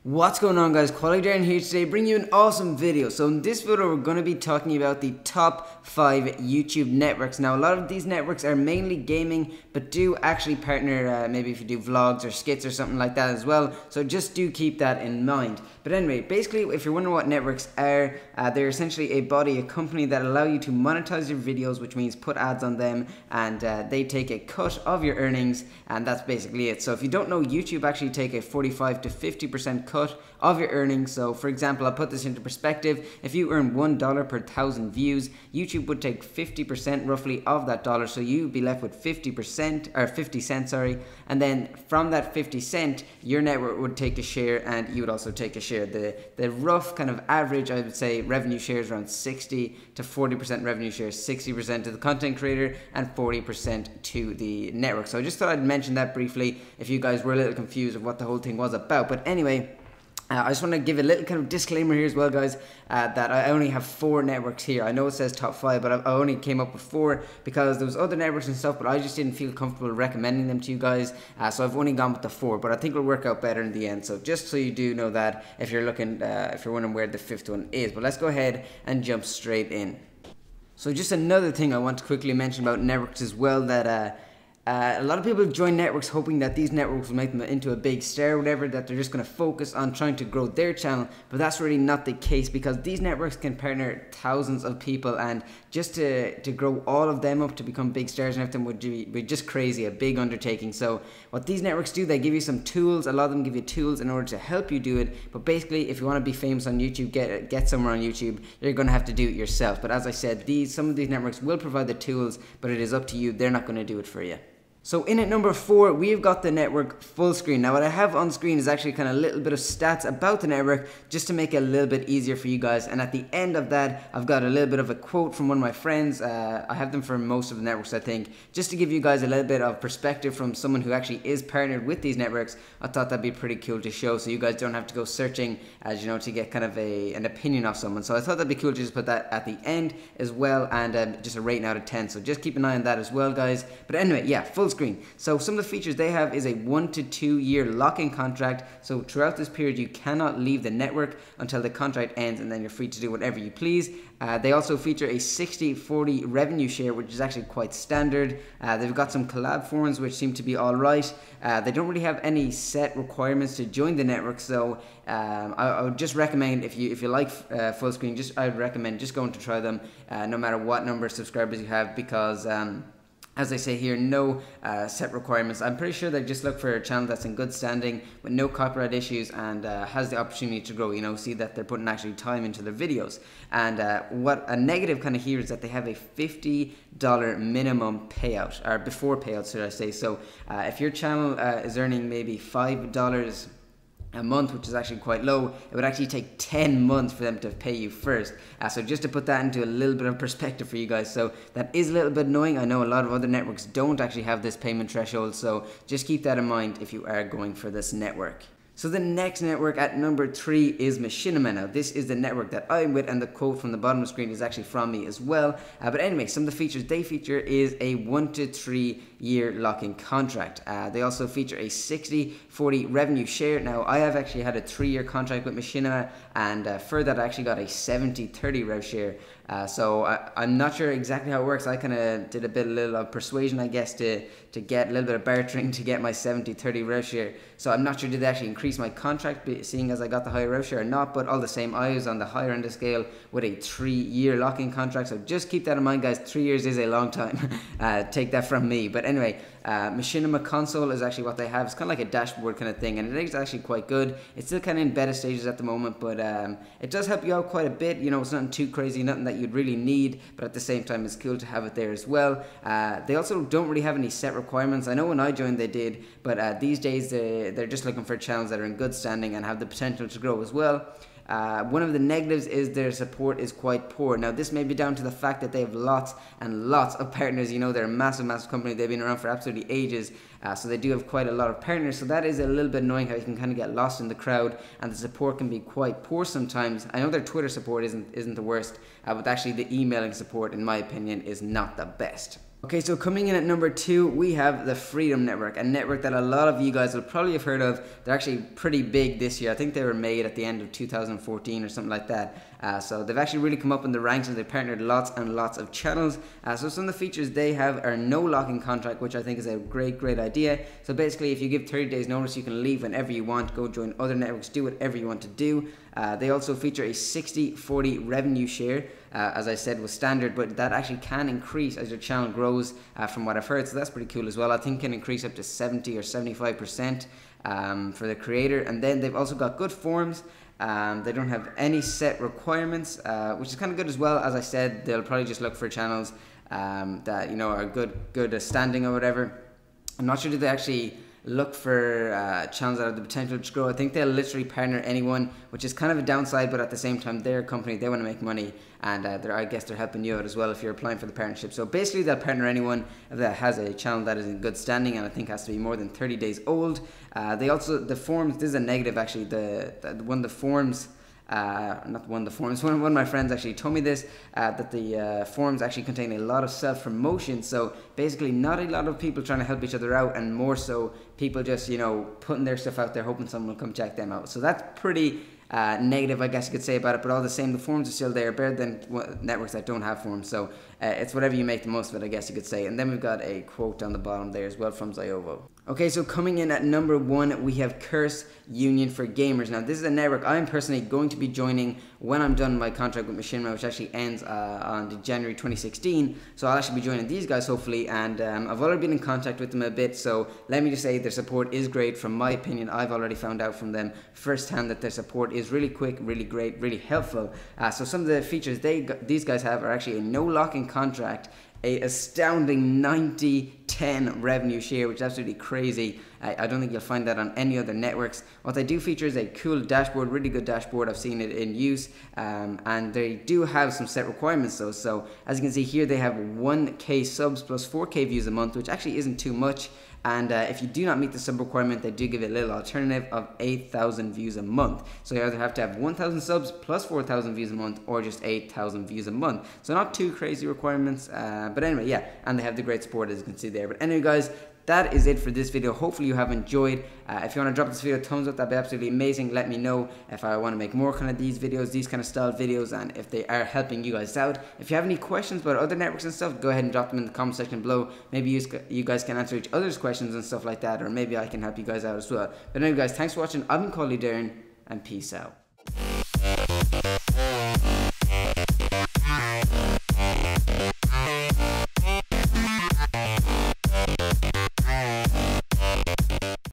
What's going on, guys? Quality Darren here today, bringing you an awesome video. So in this video we're going to be talking about the top 5 YouTube networks. Now a lot of these networks are mainly gaming, but do actually partner maybe if you do vlogs or skits or something like that as well, so just do keep that in mind. But anyway, basically if you're wondering what networks are, they're essentially a body, a company that allow you to monetize your videos, which means put ads on them, and they take a cut of your earnings, and that's basically it. So if you don't know, YouTube actually take a 45 to 50% cut of your earnings. So for example, I'll put this into perspective. If you earn $1 per 1,000 views, YouTube would take 50% roughly of that dollar, so you'd be left with 50% or 50 cents, sorry, and then from that 50 cent your network would take a share and you would also take a share. The rough kind of average, I would say, revenue share is around 60 to 40% revenue share, 60% to the content creator and 40% to the network. So I just thought I'd mention that briefly if you guys were a little confused of what the whole thing was about. But anyway, I just want to give a little kind of disclaimer here as well, guys, that I only have 4 networks here. I know it says top 5, but I only came up with 4 because there was other networks and stuff, but I just didn't feel comfortable recommending them to you guys, so I've only gone with the 4, but I think it'll work out better in the end. So just so you do know that, if you're looking, if you're wondering where the 5th one is. But let's go ahead and jump straight in. So just another thing I want to quickly mention about networks as well, that a lot of people join networks hoping that these networks will make them into a big star or whatever, that they're just going to focus on trying to grow their channel, but that's really not the case, because these networks can partner thousands of people, and just to grow all of them up to become big stars and everything would be just crazy, a big undertaking. So what these networks do, they give you some tools. A lot of them give you tools in order to help you do it, but basically if you want to be famous on YouTube, get somewhere on YouTube, you're going to have to do it yourself. But as I said, some of these networks will provide the tools, but it is up to you. They're not going to do it for you. So in at number 4, we've got the network Fullscreen. Now what I have on screen is actually kind of a little bit of stats about the network, just to make it a little bit easier for you guys. And at the end of that, I've got a little bit of a quote from one of my friends. I have them for most of the networks, I think, just to give you guys a little bit of perspective from someone who actually is partnered with these networks. I thought that'd be pretty cool to show, so you guys don't have to go searching, as you know, to get kind of an opinion of someone. So I thought that'd be cool to just put that at the end as well, and just a rating out of 10. So just keep an eye on that as well, guys. But anyway, yeah, Fullscreen. So some of the features they have is a 1 to 2 year lock-in contract. So throughout this period you cannot leave the network until the contract ends, and then you're free to do whatever you please. They also feature a 60-40 revenue share, which is actually quite standard. They've got some collab forums which seem to be alright. They don't really have any set requirements to join the network, so I would just recommend, if you like Fullscreen, I would recommend just going to try them, no matter what number of subscribers you have, because as I say here, no set requirements. I'm pretty sure they just look for a channel that's in good standing with no copyright issues and has the opportunity to grow, you know, see that they're putting actually time into their videos. And what a negative kind of here is that they have a $50 minimum payout, or before payout, should I say. So if your channel is earning maybe $5 a month, which is actually quite low, it would actually take 10 months for them to pay you first. So just to put that into a little bit of perspective for you guys, so that is a little bit annoying. I know a lot of other networks don't actually have this payment threshold, so just keep that in mind if you are going for this network. So the next network at number 3 is Machinima. Now this is the network that I'm with, and the quote from the bottom of the screen is actually from me as well. But anyway, some of the features they feature is a 1 to 3 year lock-in contract. They also feature a 60-40 revenue share. Now I have actually had a 3-year contract with Machinima, and for that I actually got a 70-30 rev share. So I'm not sure exactly how it works. I kind of did a little of persuasion, I guess, to get a little bit of bartering to get my 70-30 rev share. So I'm not sure did they actually increase my contract, seeing as I got the higher rev share or not, but all the same, I was on the higher end of the scale with a 3-year lock-in contract. So just keep that in mind, guys. 3 years is a long time. Take that from me. But anyway, Machinima console is actually what they have. It's kind of like a dashboard kind of thing, and it is actually quite good. It's still kind of in beta stages at the moment, but it does help you out quite a bit. You know, it's nothing too crazy, nothing that you'd really need, but at the same time it's cool to have it there as well. They also don't really have any set requirements. I know when I joined they did, but these days they're just looking for channels that are in good standing and have the potential to grow as well. One of the negatives is their support is quite poor. Now this may be down to the fact that they have lots and lots of partners. You know, they're a massive company. They've been around for absolutely ages, so they do have quite a lot of partners. So that is a little bit annoying, how you can kind of get lost in the crowd, and the support can be quite poor sometimes. I know their Twitter support isn't the worst, but actually the emailing support, in my opinion, is not the best. Okay, so coming in at number 2, we have the Freedom Network, a network that a lot of you guys will probably have heard of. They're actually pretty big this year. I think they were made at the end of 2014 or something like that. So they've actually really come up in the ranks, and they've partnered lots and lots of channels. So some of the features they have are no locking contract, which I think is a great idea. So basically, if you give 30 days notice, you can leave whenever you want, go join other networks, do whatever you want to do. They also feature a 60-40 revenue share, as I said, was standard, but that actually can increase as your channel grows, from what I've heard. So that's pretty cool as well. I think can increase up to 70 or 75% for the creator. And then they've also got good forums. They don't have any set requirements, which is kind of good as well. As I said, they'll probably just look for channels that are good standing or whatever. I'm not sure, do they actually look for channels that have the potential to grow? I think they'll literally partner anyone, which is kind of a downside, but at the same time, they're a company, they want to make money, and I guess they're helping you out as well if you're applying for the partnership. So basically, they'll partner anyone that has a channel that is in good standing, and I think has to be more than 30 days old. They also, the forums, this is a negative actually, one of the forums, one of my friends actually told me this, that the forums actually contain a lot of self-promotion. So basically, not a lot of people trying to help each other out, and more so people just putting their stuff out there, hoping someone will come check them out. So that's pretty negative, I guess you could say, about it. But all the same, the forums are still there, better than networks that don't have forums. So it's whatever you make the most of it, I guess you could say. And then we've got a quote on the bottom there as well from Ziovo. Okay, so coming in at number 1, we have Curse Union for Gamers. Now, this is a network I'm personally going to be joining when I'm done my contract with Machinima, which actually ends on January 2016. So I'll actually be joining these guys, hopefully, and I've already been in contact with them a bit, so let me just say their support is great. From my opinion, I've already found out from them firsthand that their support is really quick, really great, really helpful. So some of the features these guys have are actually a no locking contract, a astounding 90-10 revenue share, which is absolutely crazy. I don't think you'll find that on any other networks. What they do feature is a cool dashboard, really good dashboard. I've seen it in use, and they do have some set requirements though. So as you can see here, they have 1K subs plus 4K views a month, which actually isn't too much. And if you do not meet the sub requirement, they do give a little alternative of 8,000 views a month. So you either have to have 1,000 subs plus 4,000 views a month, or just 8,000 views a month. So not too crazy requirements, but anyway, yeah. And they have the great support, as you can see there. But anyway, guys, that is it for this video. Hopefully you have enjoyed. If you want to drop this video a thumbs up, that'd be absolutely amazing. Let me know if I want to make more kind of these videos, these kind of style videos, and if they are helping you guys out. If you have any questions about other networks and stuff, go ahead and drop them in the comment section below. Maybe you guys can answer each other's questions and stuff like that, or maybe I can help you guys out as well. But anyway, guys, thanks for watching. I've been Darren, and peace out.